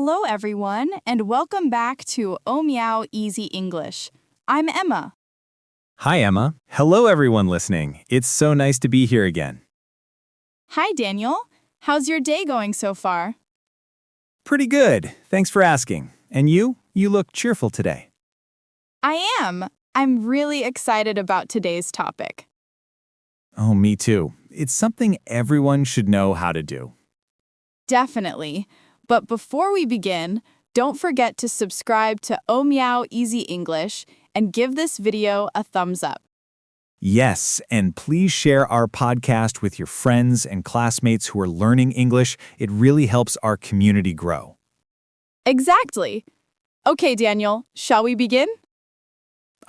Hello, everyone, and welcome back to Oh Meow Easy English. I'm Emma. Hi, Emma. Hello, everyone listening. It's so nice to be here again. Hi, Daniel. How's your day going so far? Pretty good. Thanks for asking. And you? You look cheerful today. I am. I'm really excited about today's topic. Oh, me too. It's something everyone should know how to do. Definitely. But before we begin, don't forget to subscribe to Oh Meow Easy English and give this video a thumbs up. Yes, and please share our podcast with your friends and classmates who are learning English. It really helps our community grow. Exactly. Okay, Daniel, shall we begin?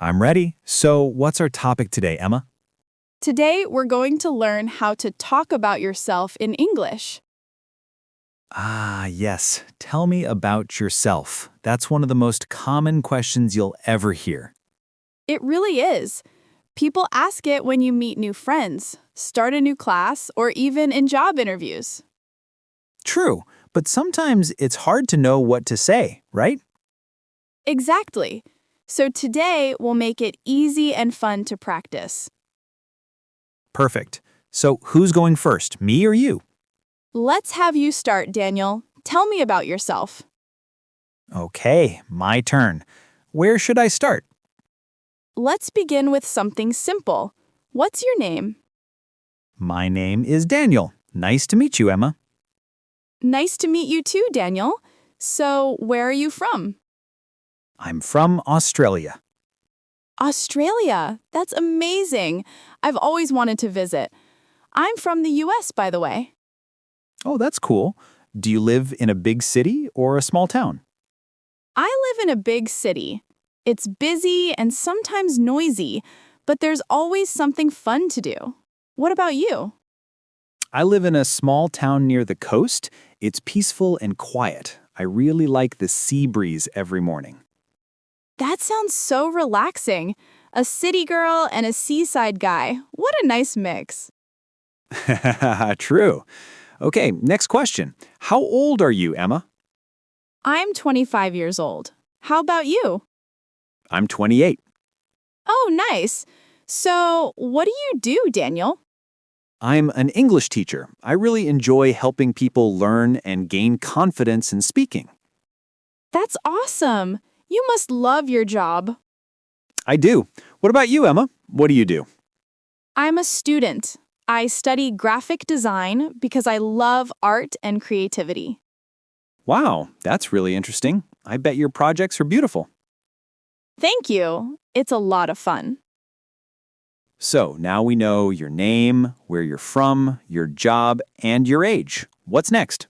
I'm ready. So, what's our topic today, Emma? Today, we're going to learn how to talk about yourself in English. Ah, yes. Tell me about yourself. That's one of the most common questions you'll ever hear. It really is. People ask it when you meet new friends, start a new class, or even in job interviews. True, but sometimes it's hard to know what to say, right? Exactly. So today, we'll make it easy and fun to practice. Perfect. So who's going first, me or you? Let's have you start, Daniel. Tell me about yourself. Okay, my turn. Where should I start? Let's begin with something simple. What's your name? My name is Daniel. Nice to meet you, Emma. Nice to meet you too, Daniel. So, where are you from? I'm from Australia. Australia. That's amazing. I've always wanted to visit. I'm from the US, by the way. Oh, that's cool. Do you live in a big city or a small town? I live in a big city. It's busy and sometimes noisy, but there's always something fun to do. What about you? I live in a small town near the coast. It's peaceful and quiet. I really like the sea breeze every morning. That sounds so relaxing. A city girl and a seaside guy. What a nice mix. True. Okay, next question. How old are you, Emma? I'm 25 years old. How about you? I'm 28. Oh, nice. So, what do you do, Daniel? I'm an English teacher. I really enjoy helping people learn and gain confidence in speaking. That's awesome. You must love your job. I do. What about you, Emma? What do you do? I'm a student. I study graphic design because I love art and creativity. Wow, that's really interesting. I bet your projects are beautiful. Thank you. It's a lot of fun. So now we know your name, where you're from, your job, and your age. What's next?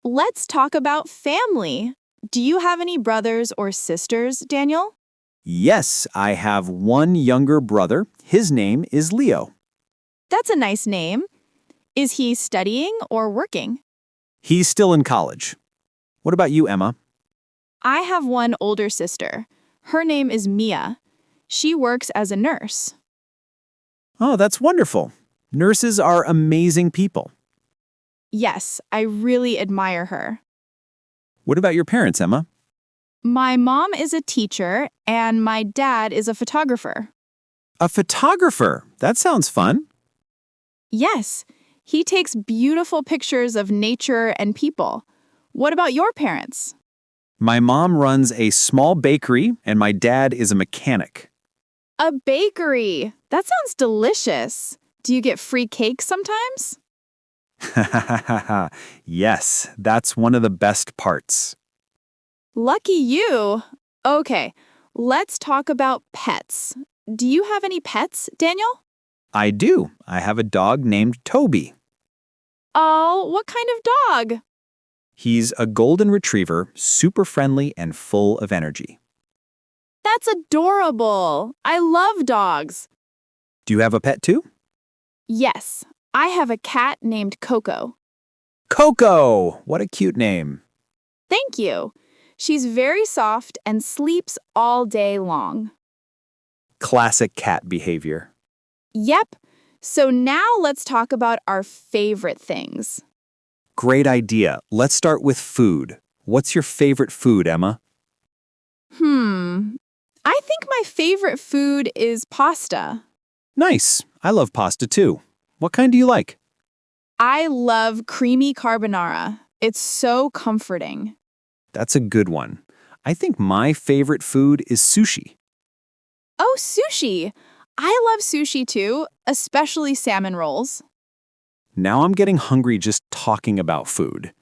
Let's talk about family. Do you have any brothers or sisters, Daniel? Yes, I have one younger brother. His name is Leo. That's a nice name. Is he studying or working? He's still in college. What about you, Emma? I have one older sister. Her name is Mia. She works as a nurse. Oh, that's wonderful. Nurses are amazing people. Yes, I really admire her. What about your parents, Emma? My mom is a teacher and my dad is a photographer. A photographer. That sounds fun. Yes, he takes beautiful pictures of nature and people. What about your parents? My mom runs a small bakery, and my dad is a mechanic. A bakery. That sounds delicious. Do you get free cake sometimes? Yes, that's one of the best parts. Lucky you. Okay, let's talk about pets. Do you have any pets, Daniel? I do. I have a dog named Toby. Oh, what kind of dog? He's a golden retriever, super friendly and full of energy. That's adorable. I love dogs. Do you have a pet too? Yes, I have a cat named Coco. Coco! What a cute name. Thank you. She's very soft and sleeps all day long. Classic cat behavior. Yep. So now let's talk about our favorite things. Great idea. Let's start with food. What's your favorite food, Emma? I think my favorite food is pasta. Nice. I love pasta too. What kind do you like? I love creamy carbonara. It's so comforting. That's a good one. I think my favorite food is sushi. Oh, sushi. I love sushi too, especially salmon rolls. Now I'm getting hungry just talking about food.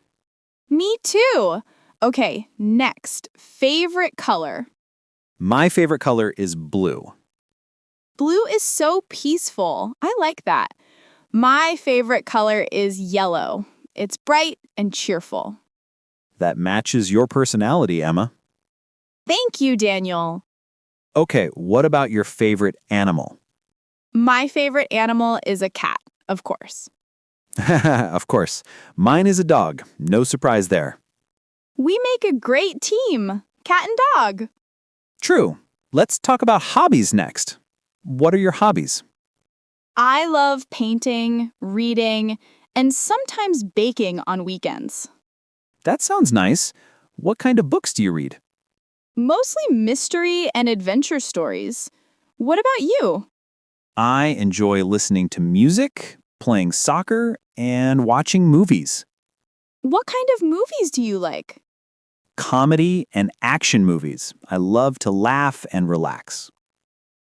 Me too. Okay, next, favorite color. My favorite color is blue. Blue is so peaceful. I like that. My favorite color is yellow. It's bright and cheerful. That matches your personality, Emma. Thank you, Daniel. Okay, what about your favorite animal? My favorite animal is a cat, of course. Of course. Mine is a dog. No surprise there. We make a great team, cat and dog. True. Let's talk about hobbies next. What are your hobbies? I love painting, reading, and sometimes baking on weekends. That sounds nice. What kind of books do you read? Mostly mystery and adventure stories. What about you? I enjoy listening to music, playing soccer, and watching movies. What kind of movies do you like? Comedy and action movies. I love to laugh and relax.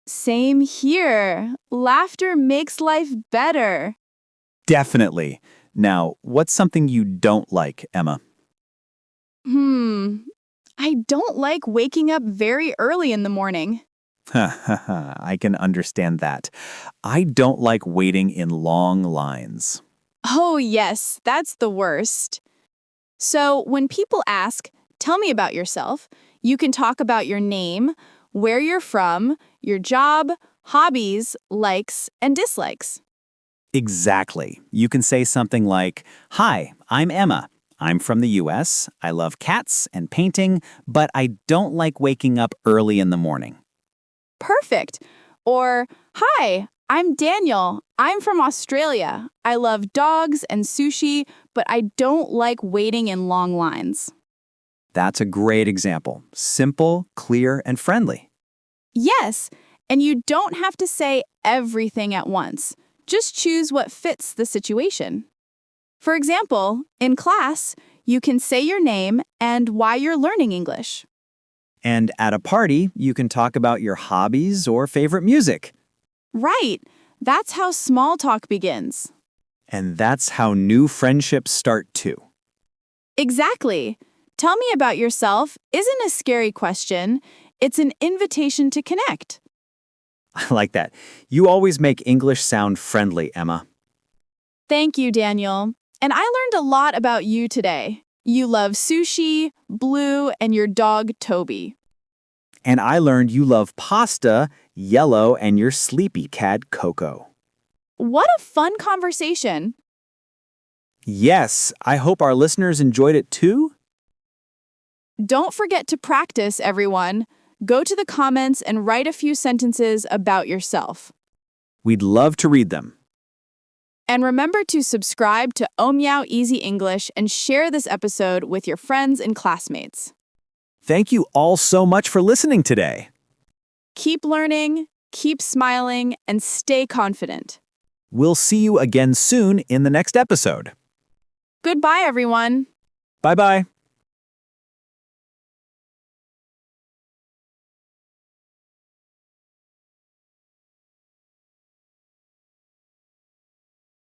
Same here. Laughter makes life better. Definitely. Now, what's something you don't like, Emma? I don't like waking up very early in the morning. I can understand that. I don't like waiting in long lines. Oh, yes, that's the worst. So, when people ask, tell me about yourself, you can talk about your name, where you're from, your job, hobbies, likes, and dislikes. Exactly. You can say something like, "Hi, I'm Emma. I'm from the US. I love cats and painting, but I don't like waking up early in the morning." Perfect. Or, hi, I'm Daniel. I'm from Australia. I love dogs and sushi, but I don't like waiting in long lines. That's a great example. Simple, clear, and friendly. Yes, and you don't have to say everything at once. Just choose what fits the situation. For example, in class, you can say your name and why you're learning English. And at a party, you can talk about your hobbies or favorite music. Right, that's how small talk begins. And that's how new friendships start too. Exactly. Tell me about yourself isn't a scary question, it's an invitation to connect. I like that. You always make English sound friendly, Emma. Thank you, Daniel. And I learned a lot about you today. You love sushi, blue, and your dog, Toby. And I learned you love pasta, yellow, and your sleepy cat, Coco. What a fun conversation. Yes, I hope our listeners enjoyed it too. Don't forget to practice, everyone. Go to the comments and write a few sentences about yourself. We'd love to read them. And remember to subscribe to Oh Meow Easy English and share this episode with your friends and classmates. Thank you all so much for listening today. Keep learning, keep smiling, and stay confident. We'll see you again soon in the next episode. Goodbye, everyone. Bye-bye.